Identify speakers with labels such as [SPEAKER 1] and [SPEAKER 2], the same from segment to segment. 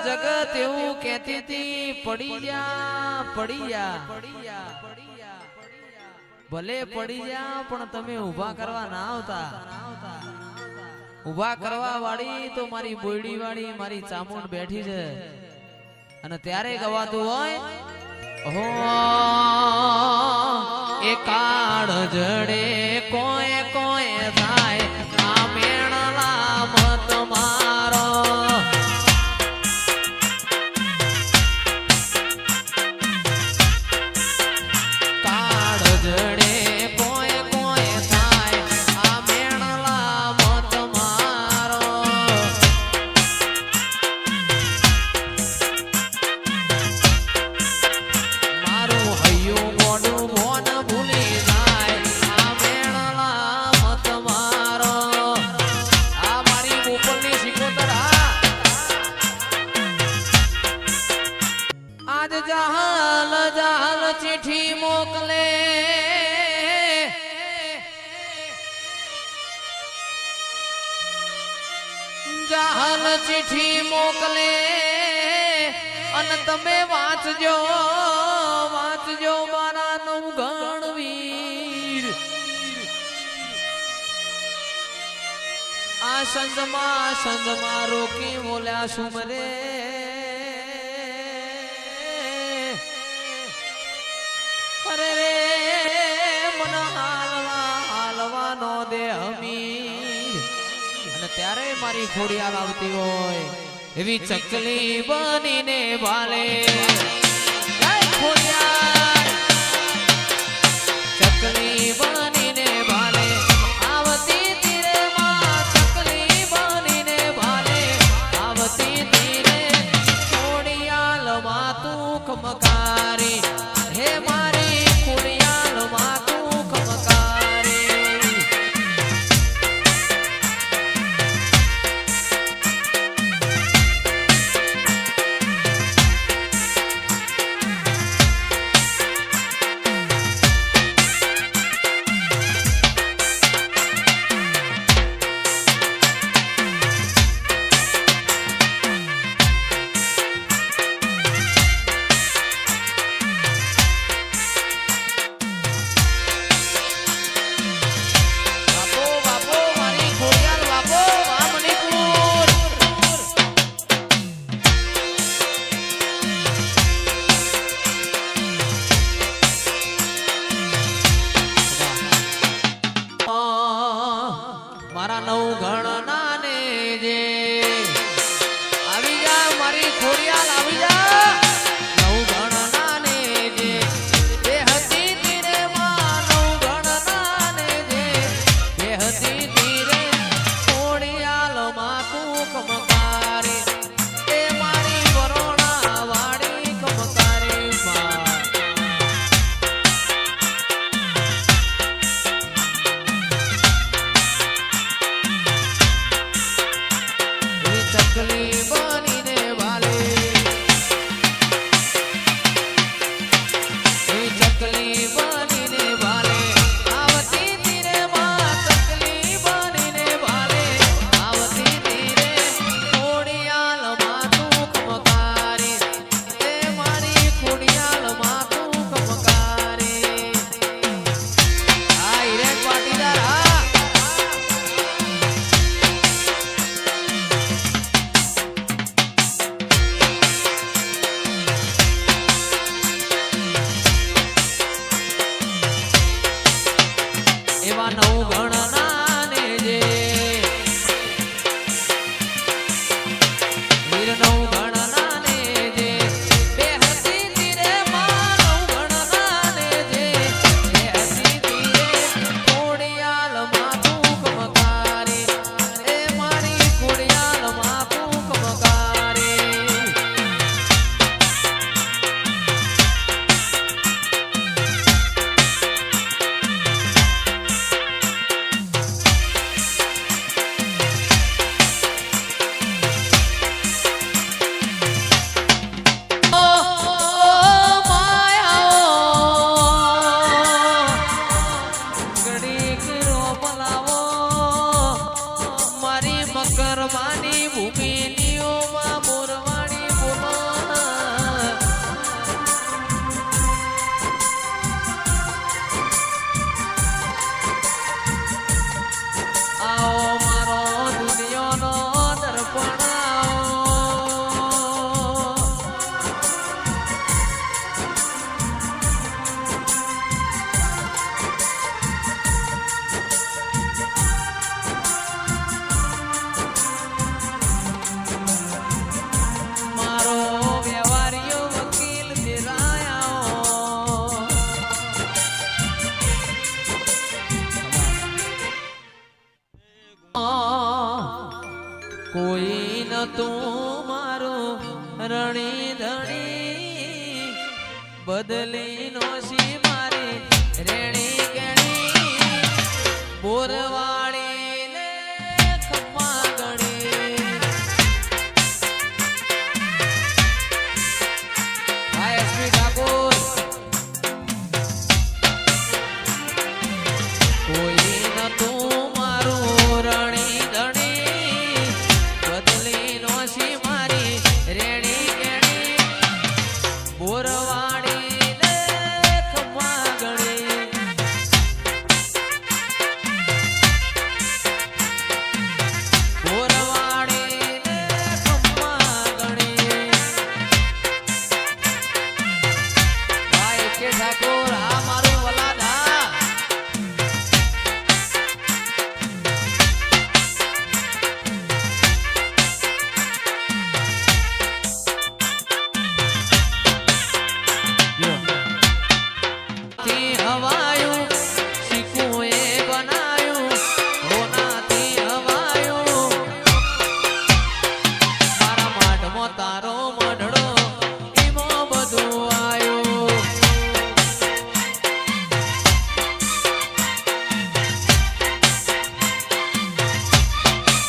[SPEAKER 1] જગત એવું કહેતી હતી પડી જા ભલે પડી જા પણ તમે ઊભા કરવા ના આવતા ઊભા કરવા વાળી તો મારી બોયડી વાળી મારી ચામુંડ બેઠી છે અને ત્યારે ગવાતું હોય હો એ કાળ જડે કોઈ કોઈ થાય આ મેણલા મત મારો કાળ જડે કોઈ કોઈ થાય આ મેણલા મત મારો મારું હૈયું મોઢું મોન ભૂલી જાય આ મેણલા મત મારો આ મારી ઉપરની સિકોતર આજ જહાલ જહાલ ચિઠ્ઠી મોકલે જહાલ ચિઠ્ઠી મોકલે અને તમે વાંચજો વાંચજો મારા નવગણ વીર આ સંજમાં રોકી બોલ્યા સુમરે અરે રે મન હાલવાનો દે હમી અને ત્યારે મારી ખોડિયાલ આવતી હોય એવી ચકલી બનીને ભાલે ખોડિયાલ ચકલી બનીને ભાલે આવતી તીરે માં ચકલી બનીને ભાલે આવતી તીરે ખોડિયાલ માં તું ખમકારી હે મારી ખોડિયાલ માં તું ખમકારી મારા નવગણ નાને જે આવી જા મારી ખોડિયાલ આવી જા નવગણ નાને જે એ હતી તીરે માં નવગણ નાને જે એ હતી તીરે ખોડિયાલ માં તું કમકારી એ મારી વરોણા વાળી કમકારી માં ચકલી બનીને વાલે રણી ધણી બદલી નો સી મારી રેણી કેણી બોરવાળી ને ખમ્મા ગણી ભાઈ એસપી ઠાકોર કોઈ નતું મારું રણી ધણી બદલી નો સી મારી રેણી કેણી બોરવાળી ને ખમ્મા ગણી બોરવાળી ને ખમ્મા ગણી ભાઈ કે ઠાકોર આ મારું વલાદા હવાયું શીખું એ બનાયું હોનાથી હવાયું મારા માઢમાં તારો મઢડો એમાં બધું આયું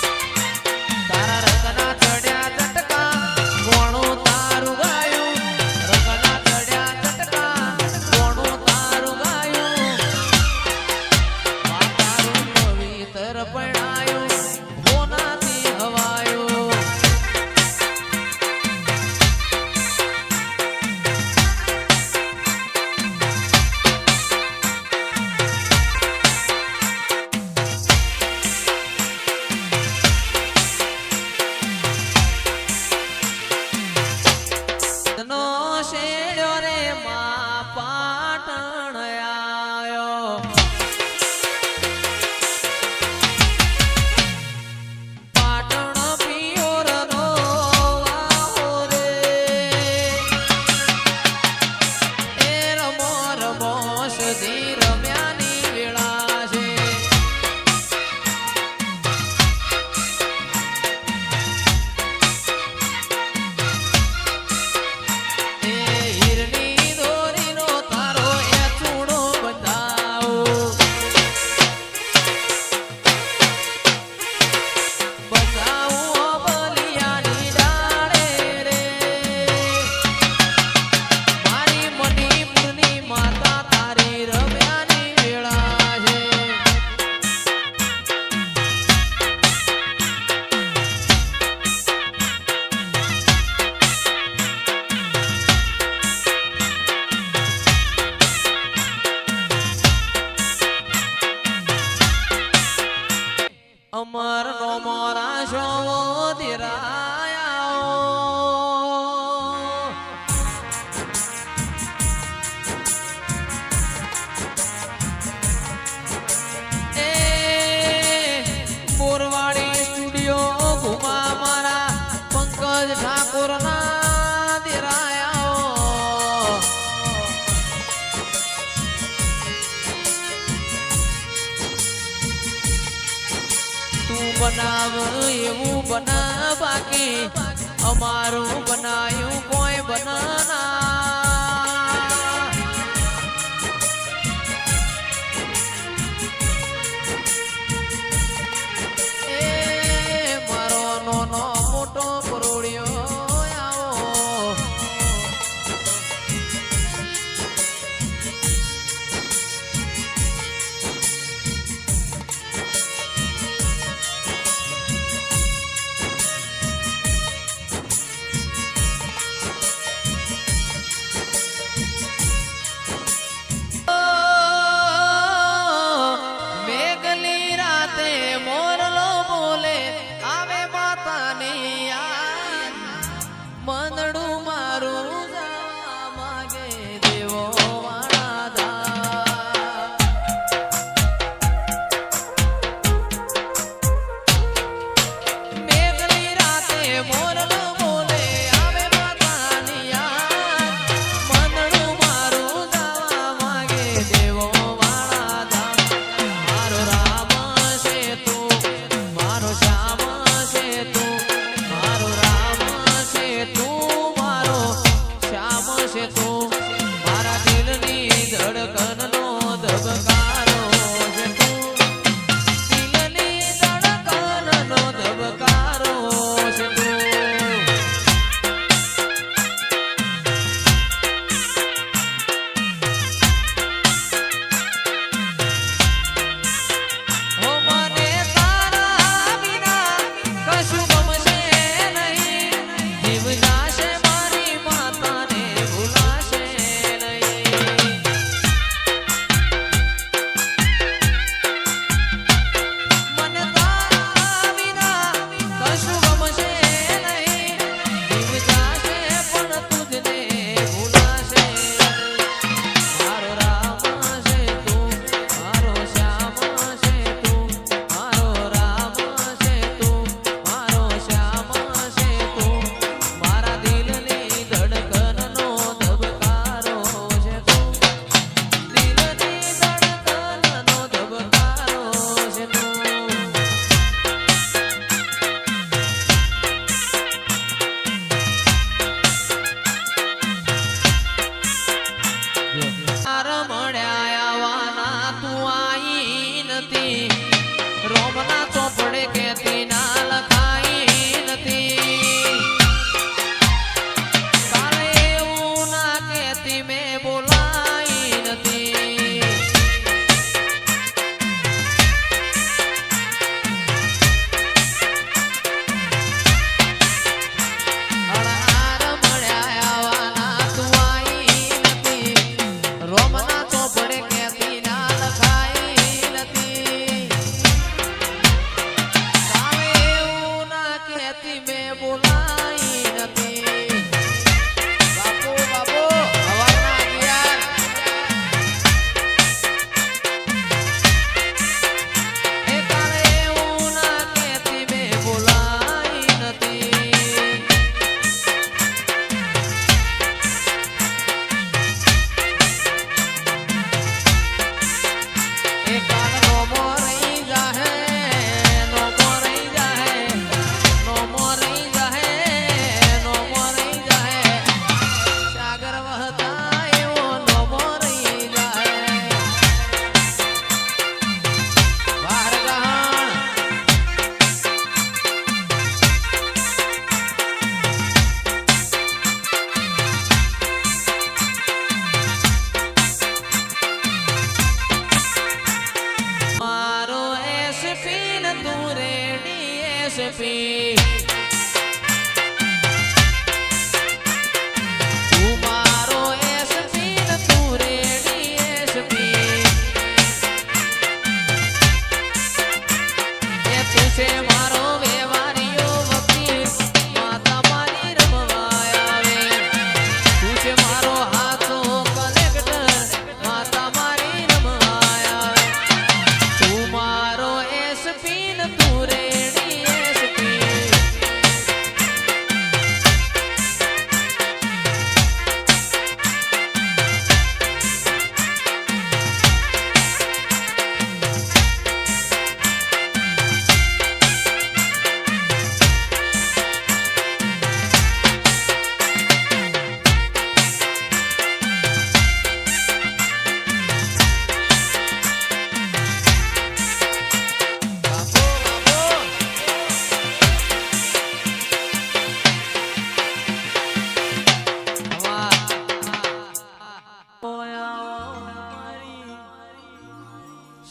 [SPEAKER 1] તારા રંગના ચડ્યા ચટકા ગોણું તારું ગાયું રંગના ચડ્યા ચટકા ગોણું તારું ગાયું તારું પવિત્ર પણાયું હોનાથી હવાયું નો શેડ્યો રે માં પાટણ આયો પાટણ પિયોરનો વાહો રે એ રમો રમો સધી રમ્યાની વેળા છે એ હીરની દોરીનો તારો એ ચૂડો બંધાવો બંધાવો બલિયાની ડાળે રે મારી મણિપુરની માતા તારી રમ્યાની વેળા છે અમર નો મોરા શો ધીરાયા એ બોરવાડી સ્ટુડિયો ઘુમા મારા પંકજ ઠાકોર ના ધીરાયા તું બનાવ એવું બના બાકી અમારું બનાયું કોઈ બનાના એ મારો નોનો મોટો પરોળિયો આવો મેઘલી રાતે મોરલો બોલે આવે માતાની યાદ મંદડું મારું જવા માગે દેવો વાળા દા મેઘલી રાતે મોરલો બોલે આવે માતાની યાદ મંદડું મારું જવા માગે દેવો વાળા દા મારો રામ છે તું મારો શ્યામ છે તું મારો રામ છે તું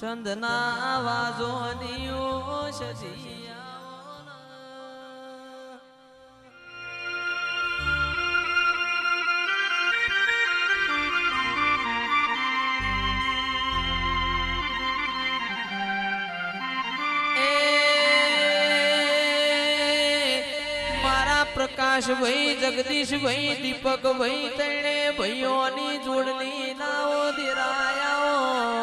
[SPEAKER 1] સંધના વાજોની સજી પ્રકાશ ભાઈ જગદીશ ભાઈ દીપક ભાઈ તણે ભાઈઓની જોડની નાઓ ધીરાયાઓ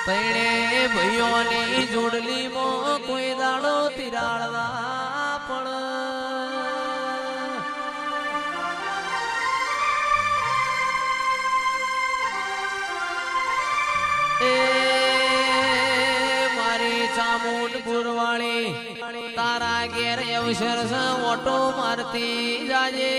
[SPEAKER 1] તણે ભાઈઓની જોડલી માં કોઈ દાડો તિરાળવા પણ ચામુંડ ગુરવાળી તારા ઘેર અવસર ઓટો મારતી જાજે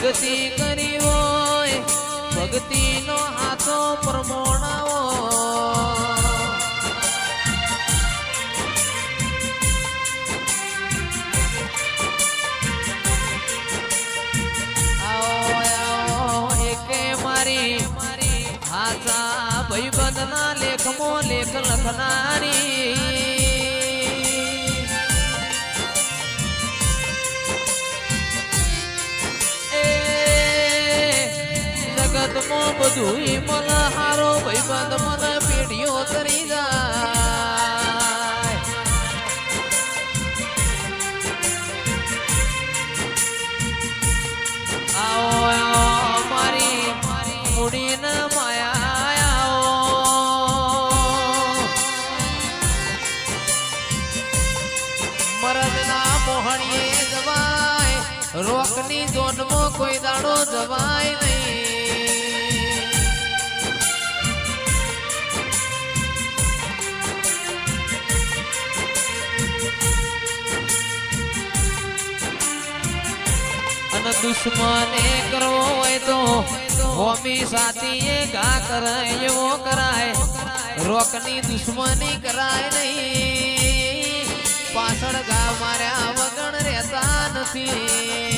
[SPEAKER 1] ભક્તિ કરી હોય ભક્તિ નો હાથો પ્રમોણાવો એકે મારી હાથા ભાઈબંધ ના લેખમાં લેખ લખનારી બધું મન હારો ભાઈબંધ મન પેઢીઓ તરી જાય આવો મારી મૂડીને માયા મરદના મોહણીએ જવાય રોકની જોનમાં કોઈ દાડો જવાય નહીં દુશ્મને કરવો હોય તો હોમી સાથીએ ઘા કરાય એવો કરાય રોકની દુશ્મની કરાય નહીં પાછળ ઘા માર્યા વગર રહેતા નથી